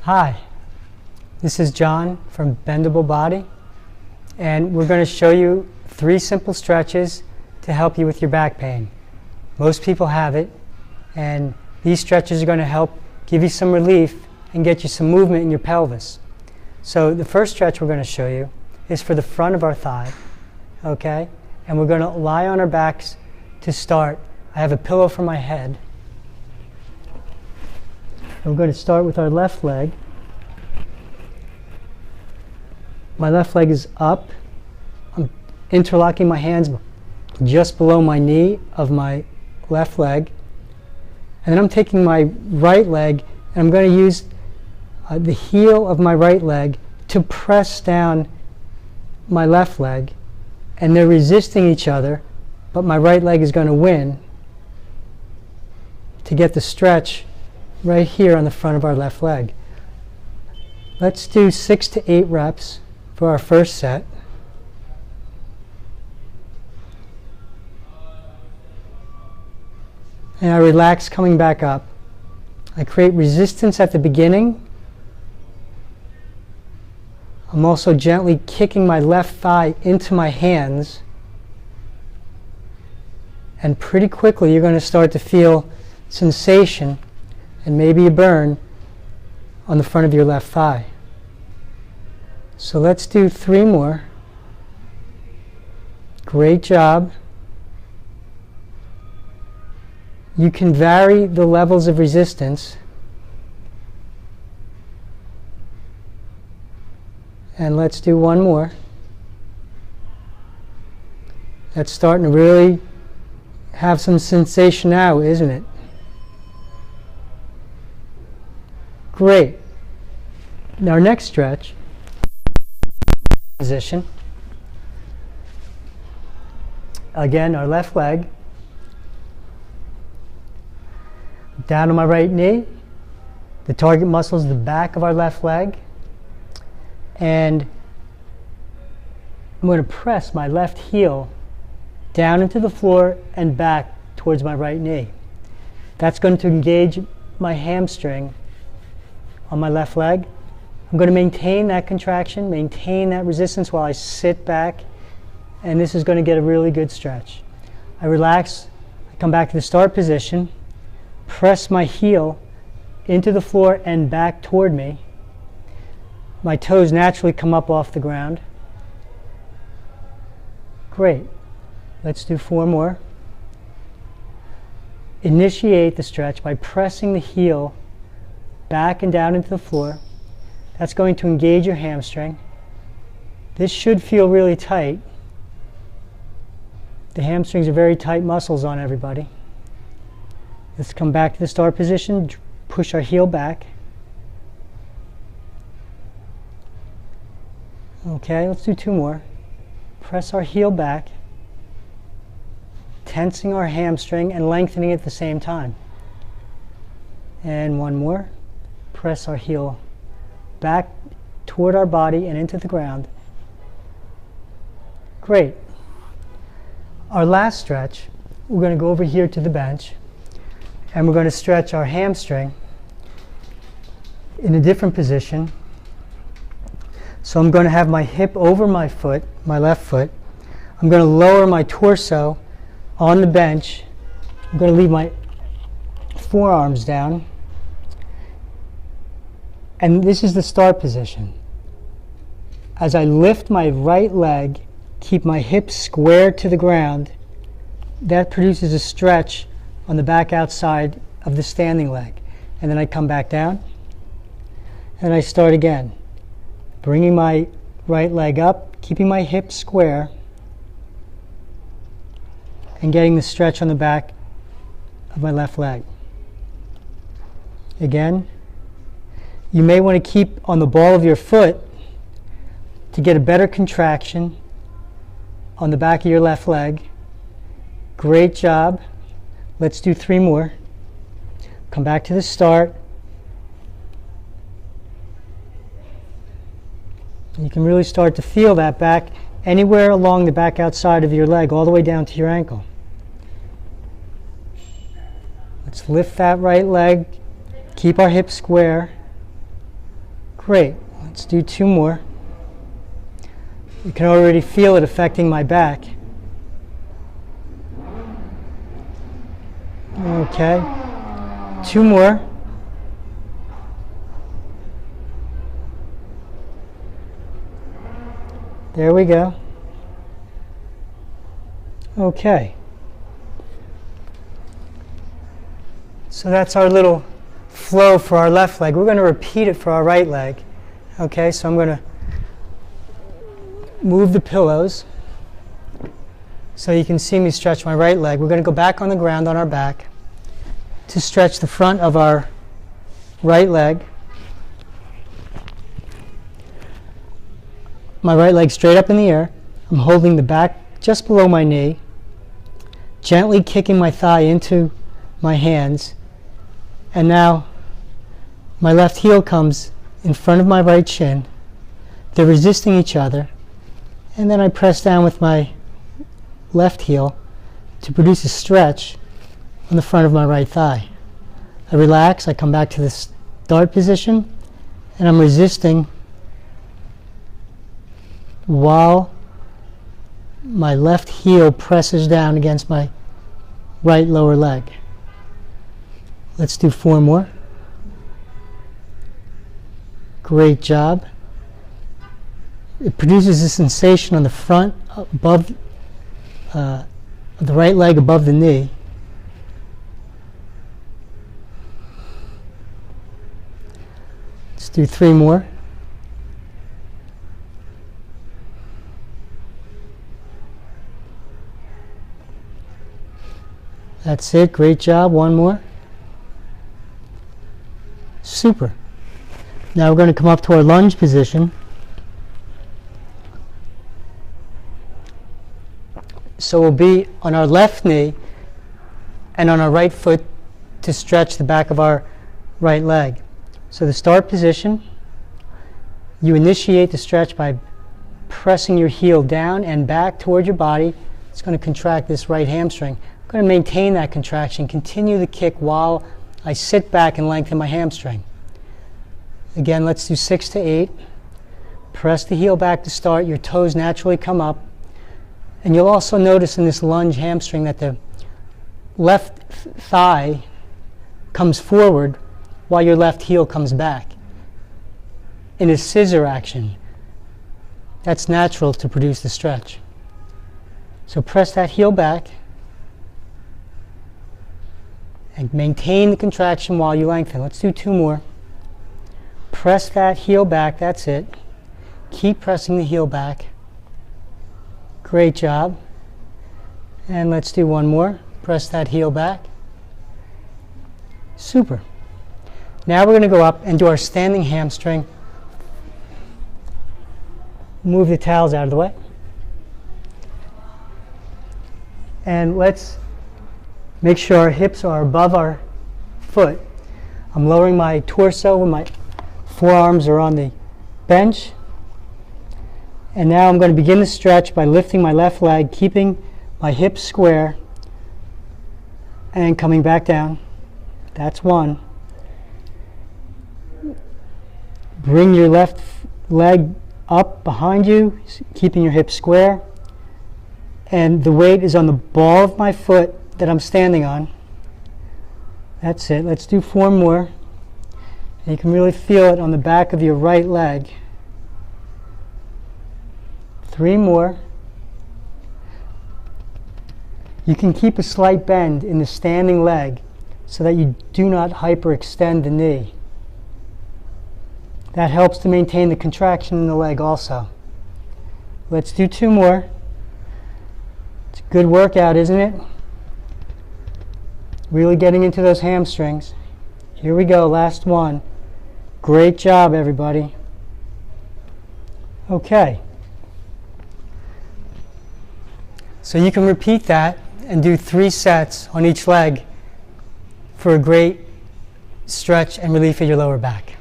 Hi, this is John from Bendable Body, and we're going to show you 3 simple stretches to help you with your back pain. Most people have it, and these stretches are going to help give you some relief and get you some movement in your pelvis. So the first stretch we're going to show you is for the front of our thigh, okay? And we're going to lie on our backs to start. I have a pillow for my head. We're going to start with our left leg. My left leg is up. I'm interlocking my hands just below my knee of my left leg. And then I'm taking my right leg and I'm going to use the heel of my right leg to press down my left leg. And they're resisting each other, but my right leg is going to win to get the stretch right here on the front of our left leg. Let's do 6 to 8 reps for our first set. And I relax coming back up. I create resistance at the beginning. I'm also gently kicking my left thigh into my hands. And pretty quickly you're going to start to feel sensation and maybe a burn on the front of your left thigh. So let's do 3 more. Great job. You can vary the levels of resistance. And let's do 1 more. That's starting to really have some sensation now, isn't it? Great. Now our next stretch, position. Again, our left leg. Down on my right knee. The target muscle is the back of our left leg. And I'm going to press my left heel down into the floor and back towards my right knee. That's going to engage my hamstring on my left leg. I'm going to maintain that contraction, maintain that resistance while I sit back, and this is going to get a really good stretch. I relax, I come back to the start position, press my heel into the floor and back toward me. My toes naturally come up off the ground. Great. Let's do 4 more. Initiate the stretch by pressing the heel back and down into the floor. That's going to engage your hamstring. This should feel really tight. The hamstrings are very tight muscles on everybody. Let's come back to the start position, push our heel back. Okay, let's do 2 more. Press our heel back, tensing our hamstring and lengthening at the same time. And 1 more. Press our heel back toward our body and into the ground. Great. Our last stretch, we're going to go over here to the bench and we're going to stretch our hamstring in a different position. So I'm going to have my hip over my foot, my left foot. I'm going to lower my torso on the bench. I'm going to leave my forearms down. And this is the start position. As I lift my right leg, keep my hips square to the ground, that produces a stretch on the back outside of the standing leg. And then I come back down, and I start again. Bringing my right leg up, keeping my hips square, and getting the stretch on the back of my left leg. Again, you may want to keep on the ball of your foot to get a better contraction on the back of your left leg. Great job. Let's do 3 more. Come back to the start. You can really start to feel that back anywhere along the back outside of your leg, all the way down to your ankle. Let's lift that right leg, keep our hips square. Great. Let's do 2 more. You can already feel it affecting my back. Okay. 2 more. There we go. Okay. So that's our little flow for our left leg. We're going to repeat it for our right leg. Okay, so I'm going to move the pillows so you can see me stretch my right leg. We're going to go back on the ground on our back to stretch the front of our right leg. My right leg straight up in the air. I'm holding the back just below my knee, gently kicking my thigh into my hands, and now my left heel comes in front of my right shin. They're resisting each other, and then I press down with my left heel to produce a stretch on the front of my right thigh. I relax, I come back to the start position, and I'm resisting while my left heel presses down against my right lower leg. Let's do 4 more. Great job. It produces a sensation on the front above the right leg above the knee. Let's do 3 more. That's it. Great job. 1 more. Super. Now we're going to come up to our lunge position. So we'll be on our left knee and on our right foot to stretch the back of our right leg. So the start position, you initiate the stretch by pressing your heel down and back toward your body. It's going to contract this right hamstring. I'm going to maintain that contraction, continue the kick while I sit back and lengthen my hamstring. Again, let's do 6 to 8. Press the heel back to start. Your toes naturally come up. And you'll also notice in this lunge hamstring that the left thigh comes forward while your left heel comes back in a scissor action. That's natural to produce the stretch. So press that heel back and maintain the contraction while you lengthen. Let's do 2 more. Press that heel back, that's it. Keep pressing the heel back. Great job. And let's do 1 more. Press that heel back. Super. Now we're going to go up and do our standing hamstring. Move the towels out of the way. And let's make sure our hips are above our foot. I'm lowering my torso when my forearms are on the bench. And now I'm going to begin the stretch by lifting my left leg, keeping my hips square, and coming back down. That's 1. Bring your left leg up behind you, keeping your hips square. And the weight is on the ball of my foot that I'm standing on. That's it. Let's do 4 more. And you can really feel it on the back of your right leg. 3 more. You can keep a slight bend in the standing leg so that you do not hyperextend the knee. That helps to maintain the contraction in the leg also. Let's do 2 more. It's a good workout, isn't it? Really getting into those hamstrings. Here we go, last one. Great job, everybody. Okay. So you can repeat that and do 3 sets on each leg for a great stretch and relief of your lower back.